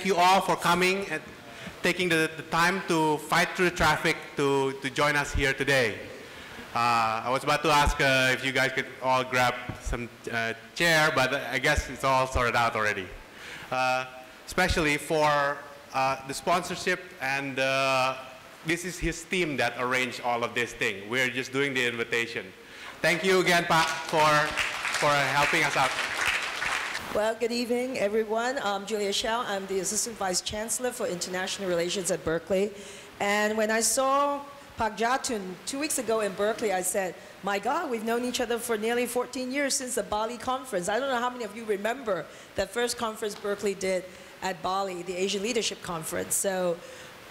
thank you all for coming and taking the time to fight through the traffic to join us here today. I was about to ask if you guys could all grab some chair, but I guess it's all sorted out already. Especially for the sponsorship, and this is his team that arranged all of this thing. We're just doing the invitation. Thank you again, Pak, for helping us out. Well, good evening, everyone. I'm Julia Xiao. I'm the Assistant Vice Chancellor for International Relations at Berkeley. And when I saw Pak Jatun 2 weeks ago in Berkeley, I said, my God, we've known each other for nearly 14 years since the Bali conference. I don't know how many of you remember that first conference Berkeley did at Bali, the Asian Leadership Conference. So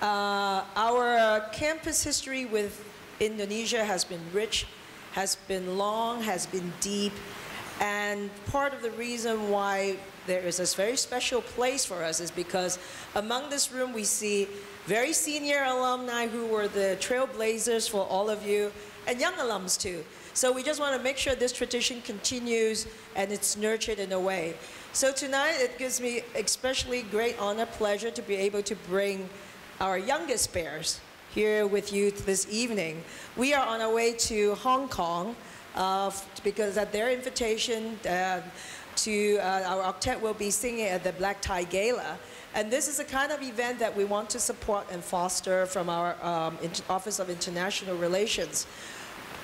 our campus history with Indonesia has been rich, has been long, has been deep. And part of the reason why there is this very special place for us is because among this room we see very senior alumni who were the trailblazers for all of you, and young alums too. So we just want to make sure this tradition continues and it's nurtured in a way. So tonight it gives me especially great honor, pleasure to be able to bring our youngest bears here with you this evening. We are on our way to Hong Kong because at their invitation our octet will be singing at the Black Tie Gala. And this is the kind of event that we want to support and foster from our Office of International Relations.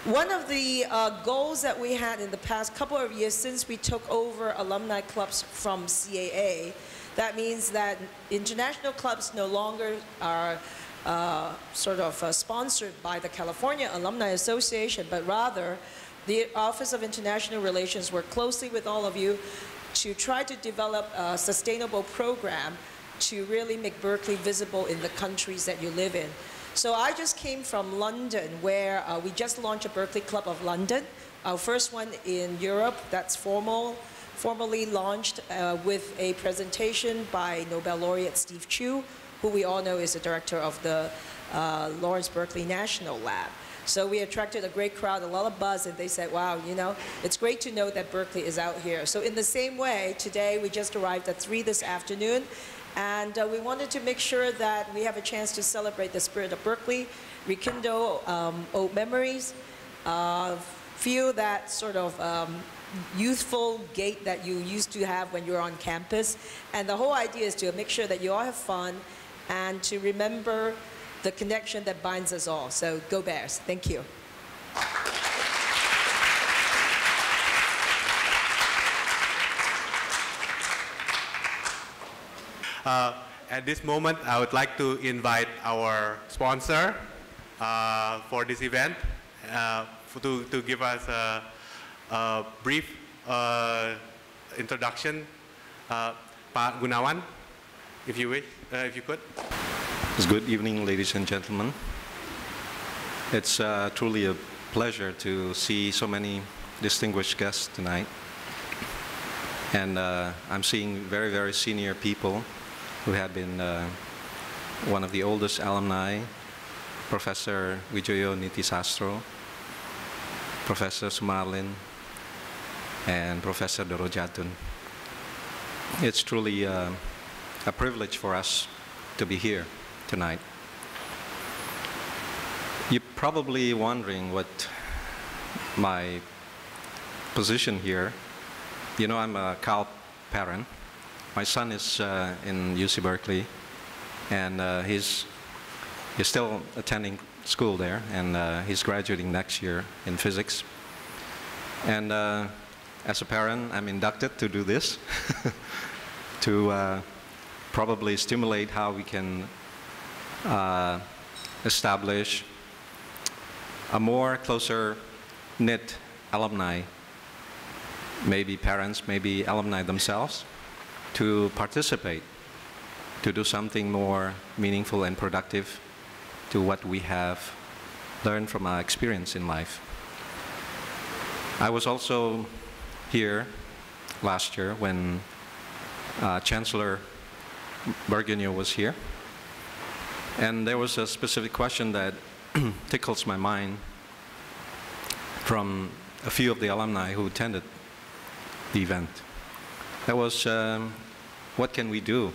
One of the goals that we had in the past couple of years since we took over alumni clubs from CAA, that means that international clubs no longer are sponsored by the California Alumni Association, but rather the Office of International Relations work closely with all of you to try to develop a sustainable program to really make Berkeley visible in the countries that you live in. So I just came from London, where we just launched a Berkeley Club of London, our first one in Europe that's formally launched with a presentation by Nobel laureate Steve Chu, who we all know is the director of the Lawrence Berkeley National Lab. So we attracted a great crowd, a lot of buzz, and they said, wow, you know, it's great to know that Berkeley is out here. So in the same way, today we just arrived at 3 this afternoon, and we wanted to make sure that we have a chance to celebrate the spirit of Berkeley, rekindle old memories, feel that sort of youthful gait that you used to have when you were on campus. And the whole idea is to make sure that you all have fun and to remember the connection that binds us all. So go Bears. Thank you. At this moment, I would like to invite our sponsor for this event to give us a brief introduction. Pak Gunawan, if you wish, if you could. Good evening, ladies and gentlemen. It's truly a pleasure to see so many distinguished guests tonight. And I'm seeing very, very senior people who have been one of the oldest alumni, Professor Wijoyo Nitisastro, Professor Sumarlin, and Professor Doro Jatun. It's truly a privilege for us to be here tonight. You're probably wondering what my position here. You know, I'm a Cal parent. My son is in UC Berkeley, and he's still attending school there, and he's graduating next year in physics. And as a parent, I'm inducted to do this to probably stimulate how we can establish a more closer knit alumni, maybe parents, maybe alumni themselves, to participate, to do something more meaningful and productive to what we have learned from our experience in life. I was also here last year when Chancellor Bergenio was here, and there was a specific question that tickles my mind from a few of the alumni who attended the event. That was, what can we do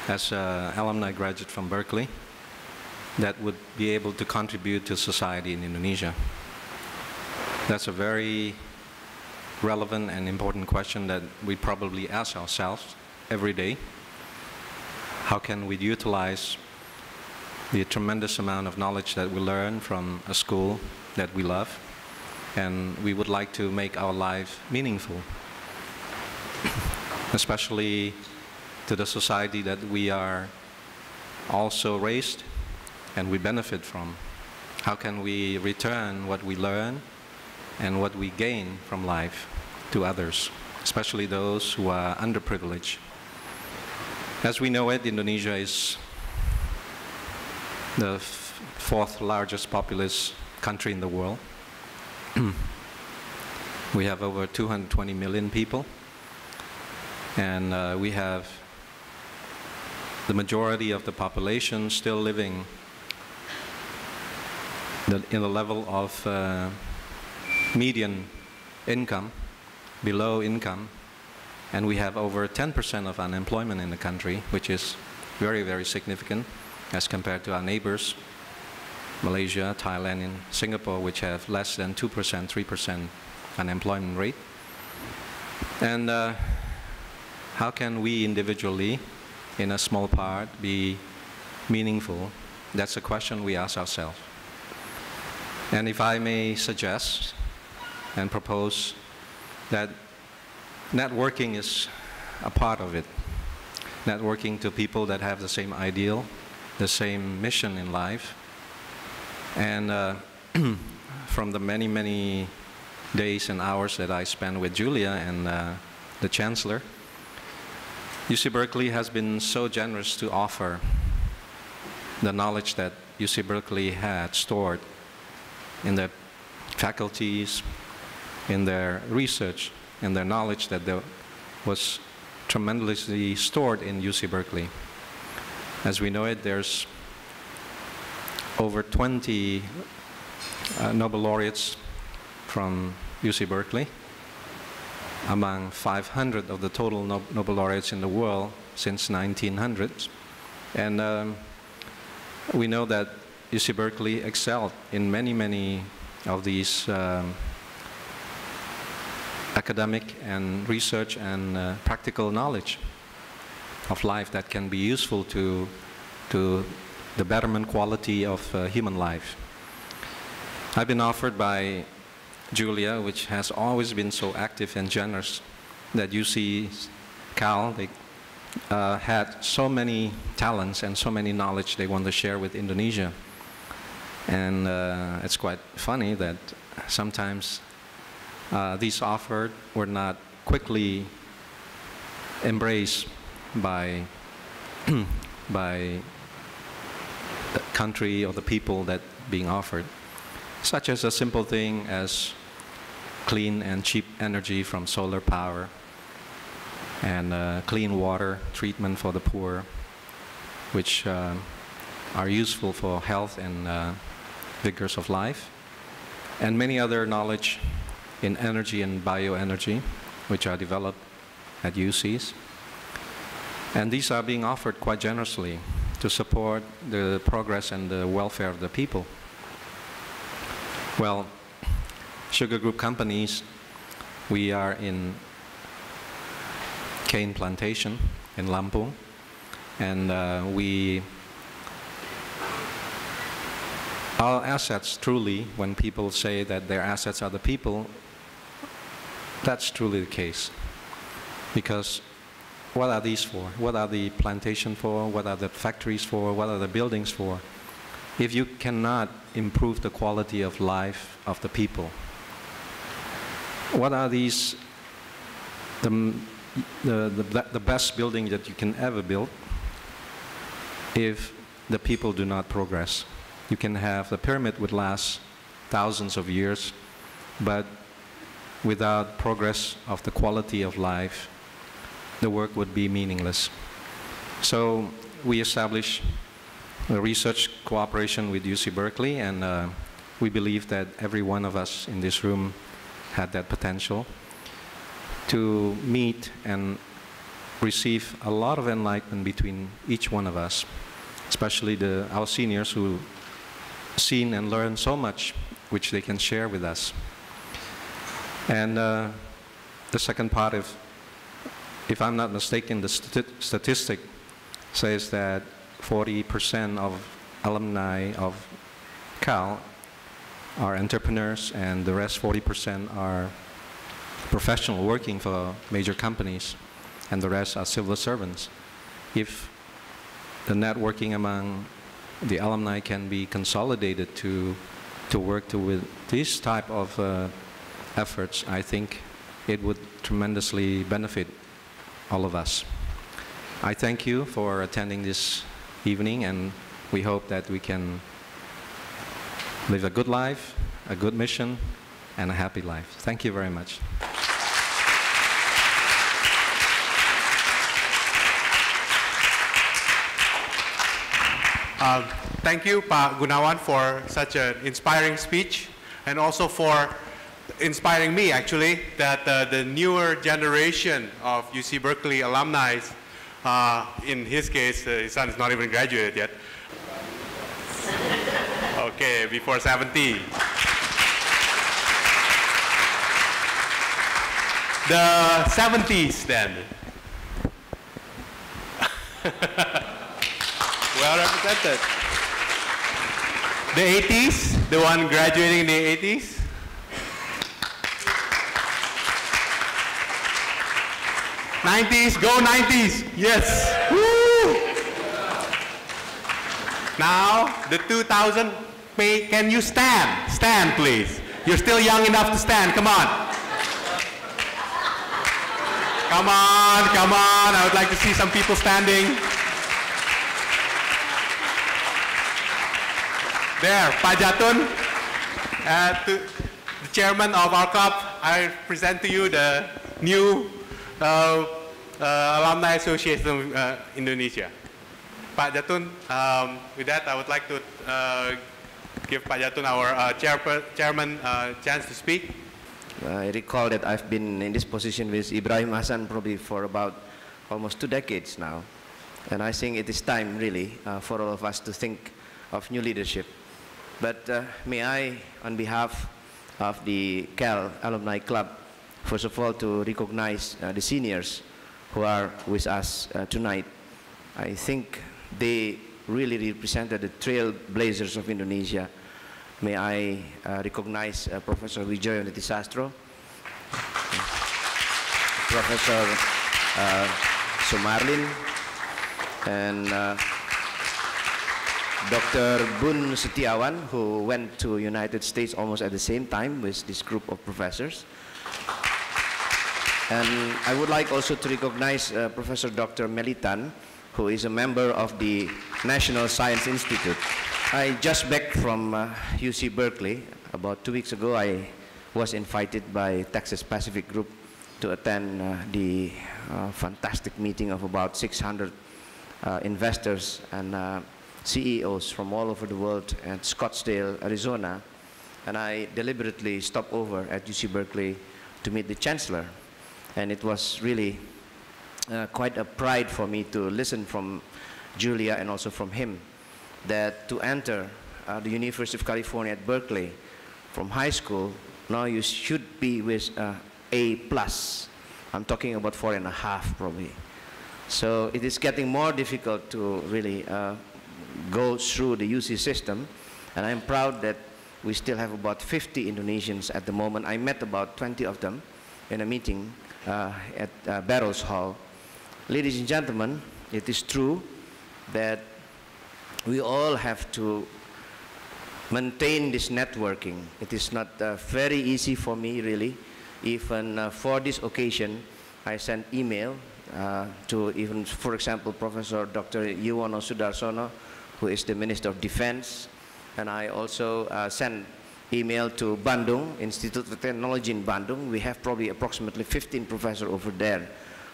as an alumni graduate from Berkeley that would be able to contribute to society in Indonesia? That's a very relevant and important question that we probably ask ourselves every day. How can we utilize the tremendous amount of knowledge that we learn from a school that we love, and we would like to make our life meaningful, especially to the society that we are also raised and we benefit from. How can we return what we learn and what we gain from life to others, especially those who are underprivileged? As we know it, Indonesia is the fourth largest populous country in the world. We have over 220 million people, and we have the majority of the population still living in the level of median income, below income, and we have over 10% of unemployment in the country, which is very, very significant as compared to our neighbors, Malaysia, Thailand, and Singapore, which have less than 2%, 3% unemployment rate. And how can we individually, in a small part, be meaningful? That's a question we ask ourselves. And if I may suggest and propose that networking is a part of it. Networking to people that have the same ideal, the same mission in life. And from the many, many days and hours that I spent with Julia and the Chancellor, UC Berkeley has been so generous to offer the knowledge that UC Berkeley had stored in their faculties, in their research, in their knowledge that there was tremendously stored in UC Berkeley. As we know it, there's over 20 Nobel laureates from UC Berkeley, among 500 of the total Nobel laureates in the world since 1900s. And we know that UC Berkeley excelled in many, many of these academic and research and practical knowledge of life that can be useful to the betterment quality of human life. I've been offered by Julia, which has always been so active and generous, that UC Cal, they had so many talents and so many knowledge they want to share with Indonesia. And it's quite funny that sometimes these offers were not quickly embraced by the country or the people that being offered, such as a simple thing as clean and cheap energy from solar power and clean water treatment for the poor, which are useful for health and vigors of life, and many other knowledge in energy and bioenergy, which are developed at UCs. And these are being offered quite generously to support the progress and the welfare of the people. Well, sugar group companies, we are in cane plantation in Lampung, and our assets truly, when people say that their assets are the people, that's truly the case. Because what are these for? What are the plantation for? What are the factories for? What are the buildings for? If you cannot improve the quality of life of the people, what are these, the best building that you can ever build if the people do not progress? You can have, the pyramid would last thousands of years, but without progress of the quality of life, the work would be meaningless. So we established a research cooperation with UC Berkeley, and we believe that every one of us in this room had that potential to meet and receive a lot of enlightenment between each one of us, especially our seniors who seen and learned so much which they can share with us. And the second part, if I'm not mistaken, the statistic says that 40% of alumni of Cal are entrepreneurs, and the rest 40% are professional working for major companies, and the rest are civil servants. If the networking among the alumni can be consolidated to work with this type of efforts, I think it would tremendously benefit all of us. I thank you for attending this evening, and we hope that we can live a good life, a good mission, and a happy life. Thank you very much. Thank you, Pak Gunawan, for such an inspiring speech, and also for inspiring me, actually, that the newer generation of UC Berkeley alumni, in his case, his son is not even graduated yet. Okay, before 70. The 70s, then. Well represented. The 80s, the one graduating in the 80s. '90s, go '90s, yes. Woo! Now, the 2000, can you stand? Stand, please. You're still young enough to stand, come on. Come on, come on, I would like to see some people standing. There, Pak Jatun, the chairman of our club, I present to you the new Alumni Association of Indonesia. Pak Jatun, with that I would like to give Pak Jatun, our chairman, chance to speak. I recall that I've been in this position with Ibrahim Hassan probably for about almost 2 decades now. And I think it is time really for all of us to think of new leadership. But may I, on behalf of the Cal Alumni Club, first of all to recognize the seniors who are with us tonight. I think they really represented the trailblazers of Indonesia. May I recognize Professor Wijoyo Nitisastro, Professor Sumarlin, and Dr. Bun Setiawan, who went to United States almost at the same time with this group of professors. And I would like also to recognize Professor Dr. Melitan, who is a member of the National Science Institute. I just back from UC Berkeley. About 2 weeks ago, I was invited by Texas Pacific Group to attend the fantastic meeting of about 600 investors and CEOs from all over the world at Scottsdale, Arizona. And I deliberately stopped over at UC Berkeley to meet the Chancellor. And it was really quite a pride for me to listen from Julia and also from him that to enter the University of California at Berkeley from high school, now you should be with A+. I'm talking about 4.5 probably. So it is getting more difficult to really go through the UC system, and I'm proud that we still have about 50 Indonesians at the moment. I met about 20 of them in a meeting at Barrows Hall. Ladies and gentlemen, it is true that we all have to maintain this networking. It is not very easy for me, really. Even for this occasion, I sent email to even, for example, Professor Dr. Juwono Sudarsono, who is the Minister of Defense. And I also sent email to Bandung, Institute of Technology in Bandung. We have probably approximately 15 professors over there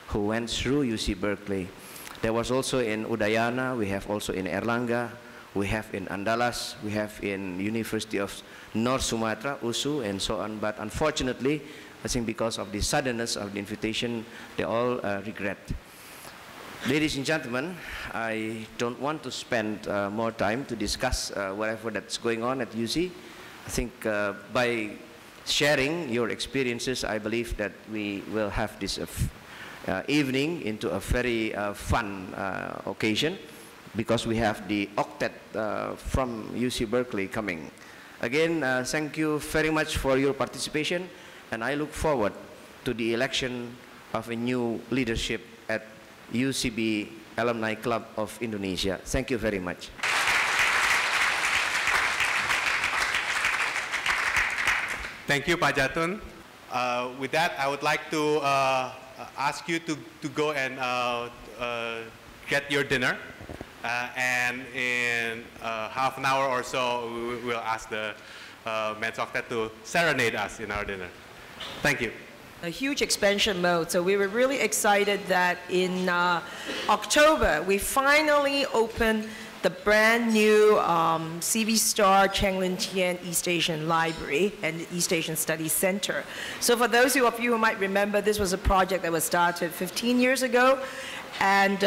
who went through UC Berkeley. There was also in Udayana, we have also in Erlangga, we have in Andalas, we have in University of North Sumatra, USU, and so on. But unfortunately, I think because of the suddenness of the invitation, they all regret. Ladies and gentlemen, I don't want to spend more time to discuss whatever that's going on at UC. I think by sharing your experiences, I believe that we will have this evening into a very fun occasion, because we have the Octet from UC Berkeley coming. Again, thank you very much for your participation, and I look forward to the election of a new leadership at UCB Alumni Club of Indonesia. Thank you very much. Thank you, Pak Jatun. With that, I would like to ask you to go and get your dinner. And in half an hour or so, we'll ask the Men's Octet to serenade us in our dinner. Thank you. A huge expansion mode. So we were really excited that in October, we finally opened the brand new CV Star Cheng Lin Tien East Asian Library and East Asian Studies Center. So for those of you who might remember, this was a project that was started 15 years ago. And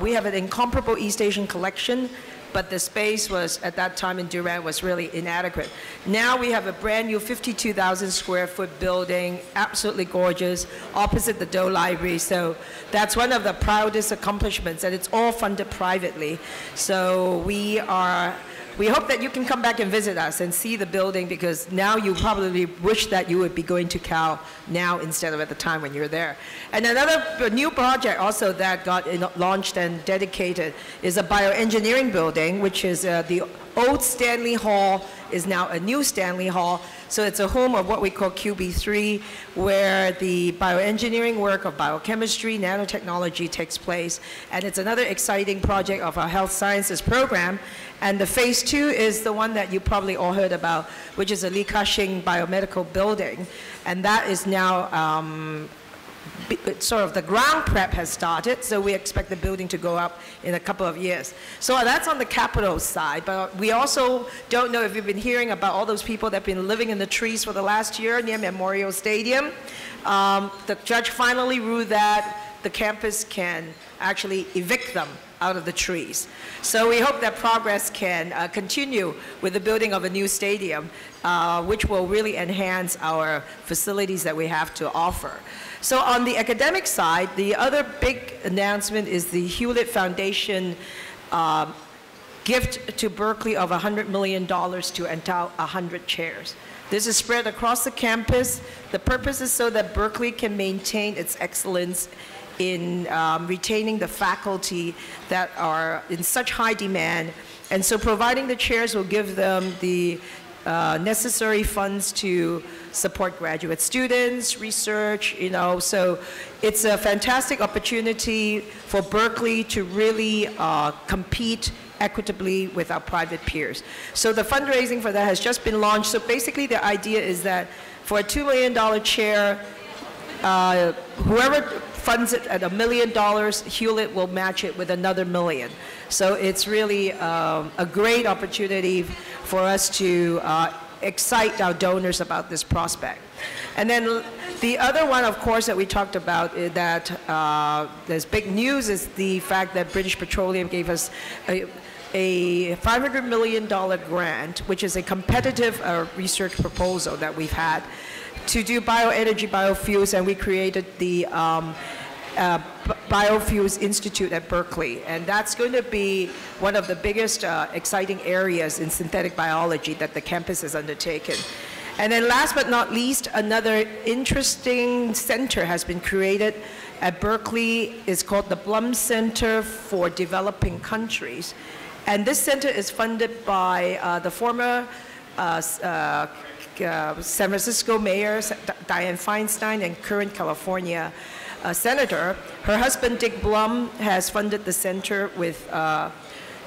we have an incomparable East Asian collection, but the space was, at that time in Durand, was really inadequate. Now we have a brand new 52,000 square foot building, absolutely gorgeous, opposite the Doe Library. So that's one of the proudest accomplishments, and it's all funded privately. So we hope that you can come back and visit us and see the building, because now you probably wish that you would be going to Cal now instead of at the time when you're there. And another new project also that got launched and dedicated is a bioengineering building, which is the old Stanley Hall is now a new Stanley Hall. So it's a home of what we call QB3, where the bioengineering work of biochemistry, nanotechnology takes place. And it's another exciting project of our health sciences program. And the phase 2 is the one that you probably all heard about, which is a Li Ka-shing biomedical building. And that is now sort of the ground prep has started, so we expect the building to go up in a couple of years. So that's on the capital side, but we also don't know if you've been hearing about all those people that have been living in the trees for the last year near Marsio Stadium. The judge finally ruled that the campus can actually evict them out of the trees. So we hope that progress can continue with the building of a new stadium, which will really enhance our facilities that we have to offer. So on the academic side, the other big announcement is the Hewlett Foundation gift to Berkeley of $100 million to endow 100 chairs. This is spread across the campus. The purpose is so that Berkeley can maintain its excellence in retaining the faculty that are in such high demand. And so providing the chairs will give them the necessary funds to support graduate students, research, so it's a fantastic opportunity for Berkeley to really compete equitably with our private peers. So the fundraising for that has just been launched. So basically the idea is that for a $2 million chair, whoever funds it at $1 million, Hewlett will match it with another $1 million. So it's really a great opportunity for us to excite our donors about this prospect. And then the other one, of course, that we talked about is that there's big news is the fact that British Petroleum gave us a $500 million grant, which is a competitive research proposal that we've had to do bioenergy, biofuels, and we created the Biofuels Institute at Berkeley. And that's going to be one of the biggest exciting areas in synthetic biology that the campus has undertaken. And then last but not least, another interesting center has been created at Berkeley. It's called the Blum Center for Developing Countries. And this center is funded by the former San Francisco Mayor Dianne Feinstein and current California Senator. Her husband Dick Blum has funded the center with a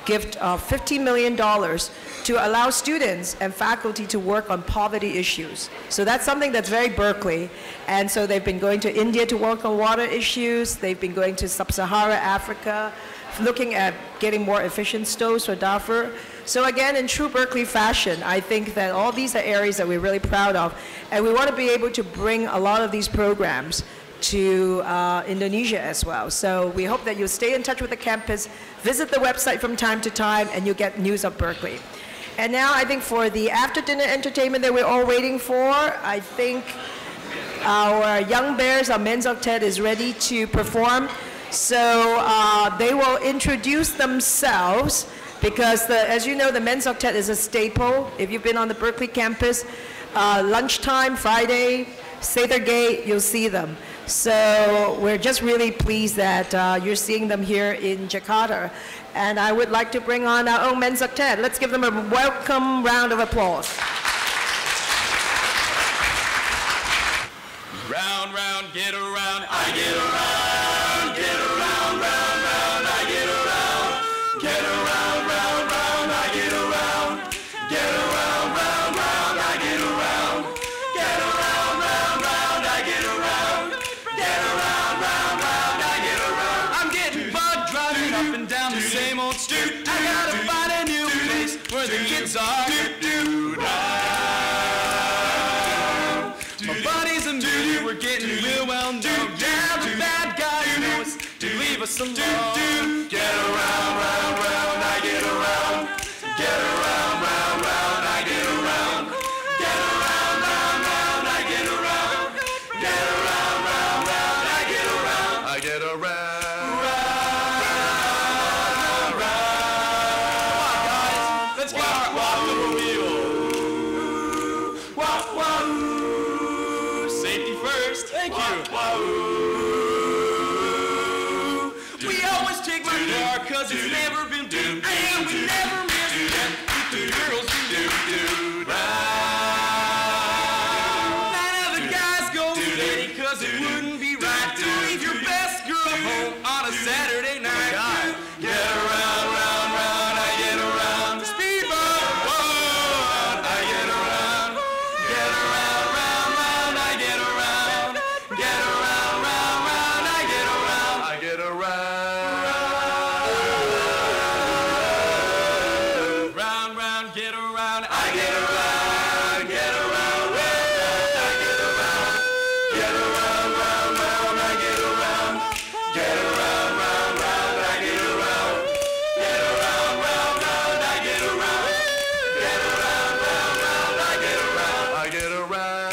gift of $15 million to allow students and faculty to work on poverty issues. So that's something that's very Berkeley. And so they've been going to India to work on water issues. They've been going to Sub-Saharan Africa, looking at getting more efficient stoves for Darfur. So again, in true Berkeley fashion, I think that all these are areas that we're really proud of. And we want to be able to bring a lot of these programs to Indonesia as well. So we hope that you stay in touch with the campus, visit the website from time to time, and you get news of Berkeley. And now I think for the after-dinner entertainment that we're all waiting for, I think our young bears, our men's octet, is ready to perform. So they will introduce themselves because, as you know, the men's octet is a staple. If you've been on the Berkeley campus, lunchtime, Friday, Sathergate, you'll see them. So we're just really pleased that you're seeing them here in Jakarta. And I would like to bring on our own men's octet. Let's give them a welcome round of applause. Round, round, get around, I get around, get around, round, round, I get around, get around, round, round, I get around, get around, round, round, I get around, get around, round, round, I get around, get around, round, round, I get around. I'm getting bugged driving up and down the same old street. I gotta find a new place where the kids are. My buddies and me, we're getting real well known. Yeah, the bad guys know us to leave us alone. Get around, round, round, I get around. Get around, round, round, I get around. Get around, round, round, I get around. Get around, round, round, I get around. I get around. Round, round. Come on, guys, let's get our automobile. Wah, wah. Safety first. Thank you. We always take my car cause it's never been due. And we never miss it. The girls do. None of the guys go steady cause it wouldn't be right to leave your best girl home on a Saturday night. Get around, round, round, I get around. Speedboat, one, I get around. Get around, round, round, I get around. Get around, round, round, I get around. I get around. Round, round, get around. I get around. Get around, round, I get around. Get around, round, round, I get around. Get around, round, round, I get around. Get around, round, round, I get around. Get around, round, round, I get around. I get around.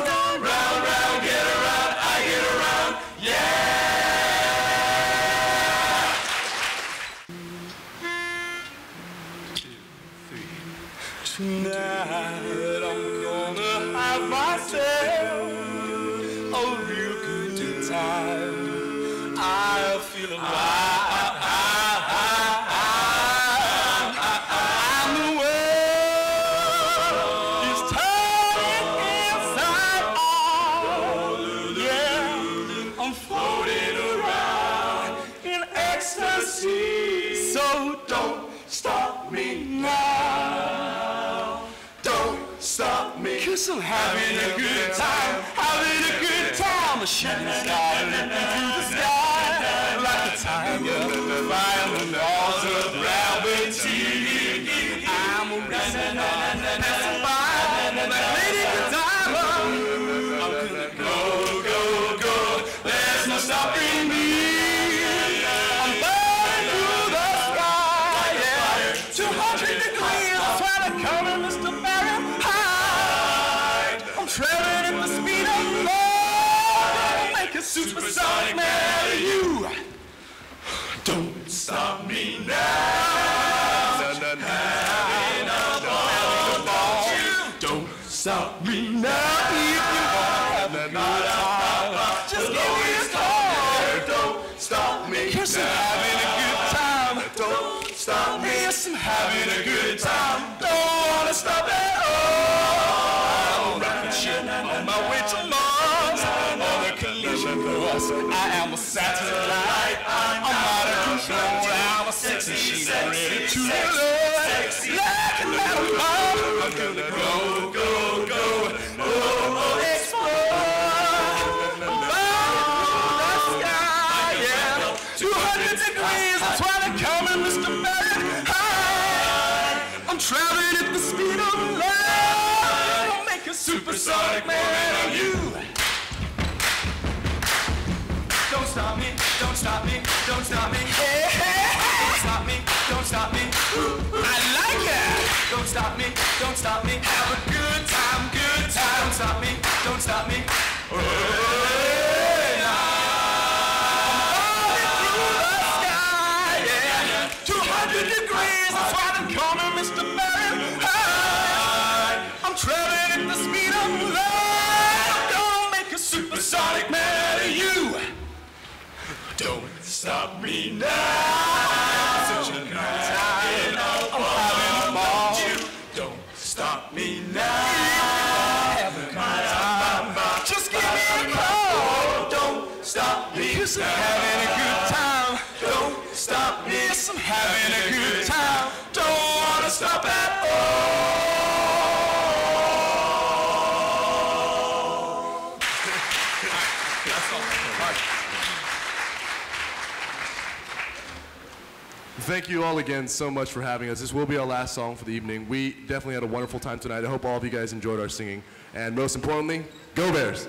Round, round, get around, I get around. Yeah! Tonight I'm gonna have myself a real good time. I feel alive. And the world is turning inside out. Yeah, I'm floating around in ecstasy. So don't stop me now. Don't stop me. 'Cause I'm having a good time. Having a good time. A shooting star looking through the sky. Like the time you're flying the laws of gravity. I'm a racing on, passing by. Like Lady Godiva. I'm gonna go, go, go. There's no stopping me. I'm burning through the sky. Yeah. 200 degrees. That's why they call me Mr. Fahrenheit. I'm traveling at the speed of light. Make a supersonic man out of you. Don't stop me now. Having a ball. Don't stop me now. If you have a good time, just give me a call. Don't stop me. Yes, I'm having a good time. Don't stop me. Yes, I'm having a good time. Don't wanna stop at all. Rocket ship on my way to Mars. On a collision course. I am a satellite. I'm out of control. I'm a sexy sheep ready to roll. Like a metal bomb. I'm gonna go, go, go. Oh, explode. Burn through the sky, yeah. 200 degrees, that's why they call me Mr. Fahrenheit. I'm traveling at the speed of light. I'll make a supersonic man of you. stop me, don't stop me, don't stop me. Hey, hey, hey. Don't stop me, don't stop me. Ooh, I like it. Don't stop me, don't stop me. Have a good time, good time. Don't stop me, don't stop me. Hey, now. I'm falling through the sky, yeah. 200 degrees, that's why they call me Mr. Fahrenheit. I'm traveling at the speed of light. I'm gonna make a supersonic man out of you. Don't stop me now. Such a good time. I'm having a ball. Don't stop me now. Just give me a call. Don't stop me. 'Cause I'm having a good time. Don't stop me. Yes, I'm having a good time. Don't wanna stop at all. Thank you all again so much for having us. This will be our last song for the evening. We definitely had a wonderful time tonight. I hope all of you guys enjoyed our singing. And most importantly, go Bears!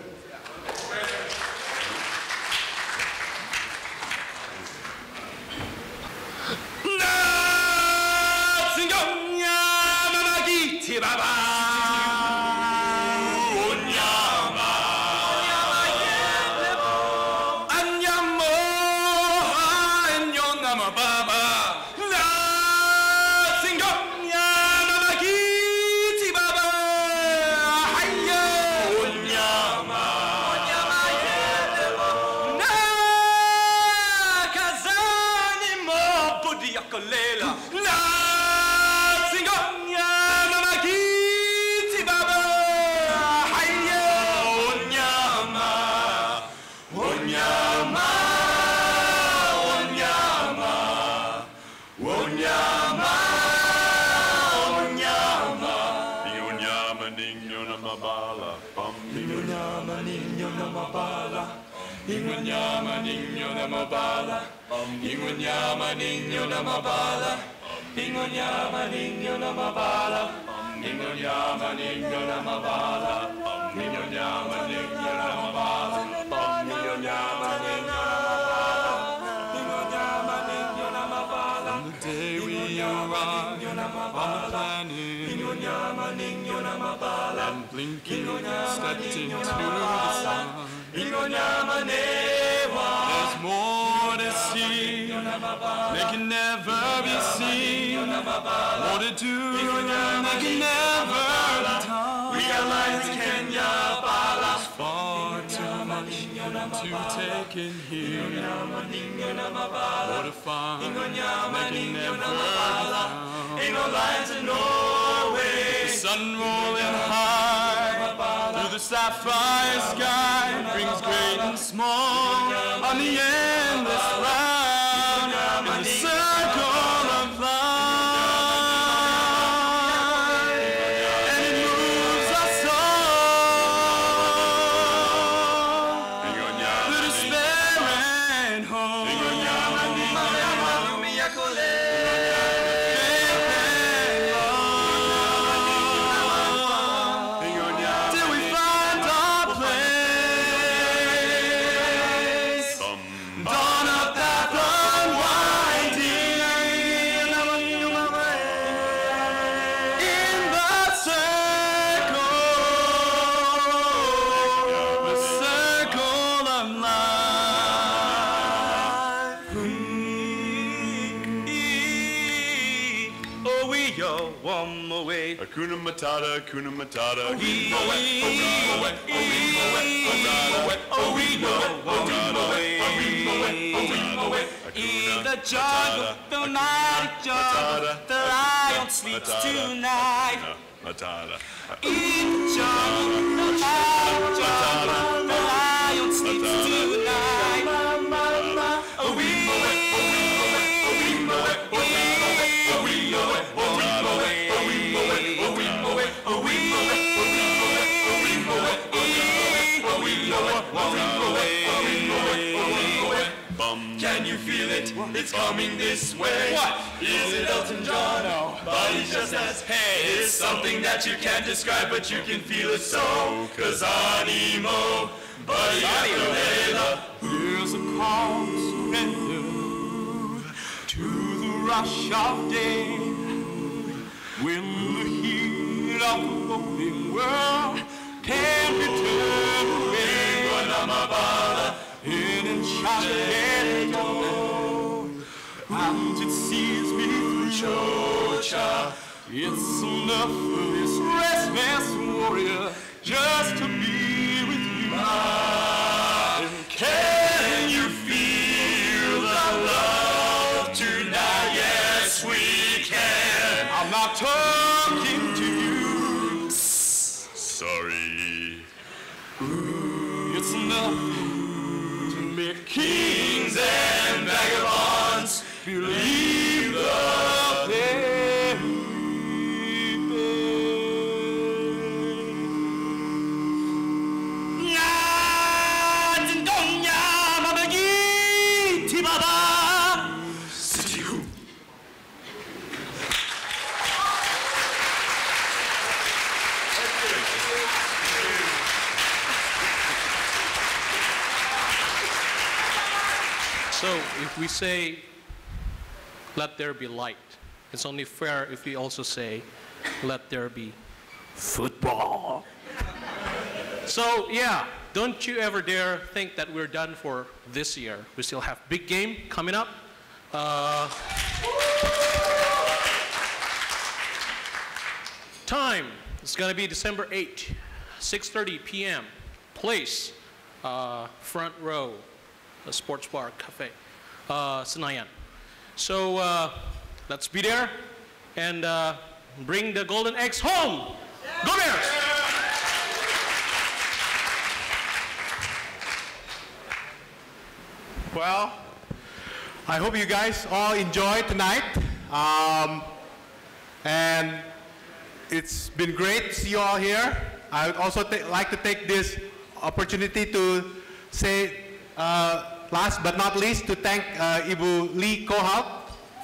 Ingonyama ninyo na mabala, ingonyama ninyo na mabala, ingonyama ninyo na mabala, ingonyama ninyo na mabala, ingonyama ninyo na mabala, ingonyama ninyo na mabala. On the day we arrive on the planet, and blinking stepped into the sun. There's more to see, they can never be seen. More to do, they can never be done. Realize Kenya is far too much to take in here. More to find, they can never be found. Ain't no lines in Norway. The sun rolling high through the sapphire sky brings great and small on the endless round in the circle of life, and it moves us all to despair and hope. Hakuna Matata, Hakuna Matata. In the jungle, the night jungle, the lion sleeps tonight. In the jungle, the night jungle, the lion sleeps tonight. Can you feel it? it's coming this way. What? Is it Elton John? No. But he just says, hey, it's something that you can't describe, but you can feel it so. Cause animo, buddy, Here's a call to surrender to the rush of day. When the heat of the rolling world can't be turned away. In enchanted door, and it sees me through. Cho-cha. It's enough for this restless warrior just to be with you. Can you feel the love tonight? Yes, we can. I'm not talking to you. Sorry. It's enough to make Kings and vagabonds believe the baby. So if we say, let there be light, it's only fair if we also say, let there be football. So yeah, don't you ever dare think that we're done for this year. We still have big game coming up. Time, it's gonna be December 8th, 6:30 p.m. Place, front row, the Sports Bar Cafe, Senayan. So let's be there and bring the golden eggs home. Go Bears! Well, I hope you guys all enjoyed tonight. And it's been great to see you all here. I would also like to take this opportunity to say, last but not least, to thank Ibu Lee Kohalt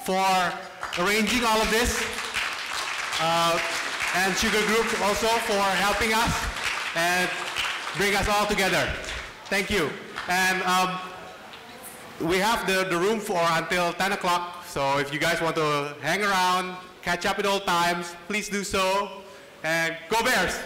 for arranging all of this. And Sugar Group also for helping us and bring us all together. Thank you. And we have the room for until 10 o'clock. So if you guys want to hang around, catch up with old times, please do so. And go Bears!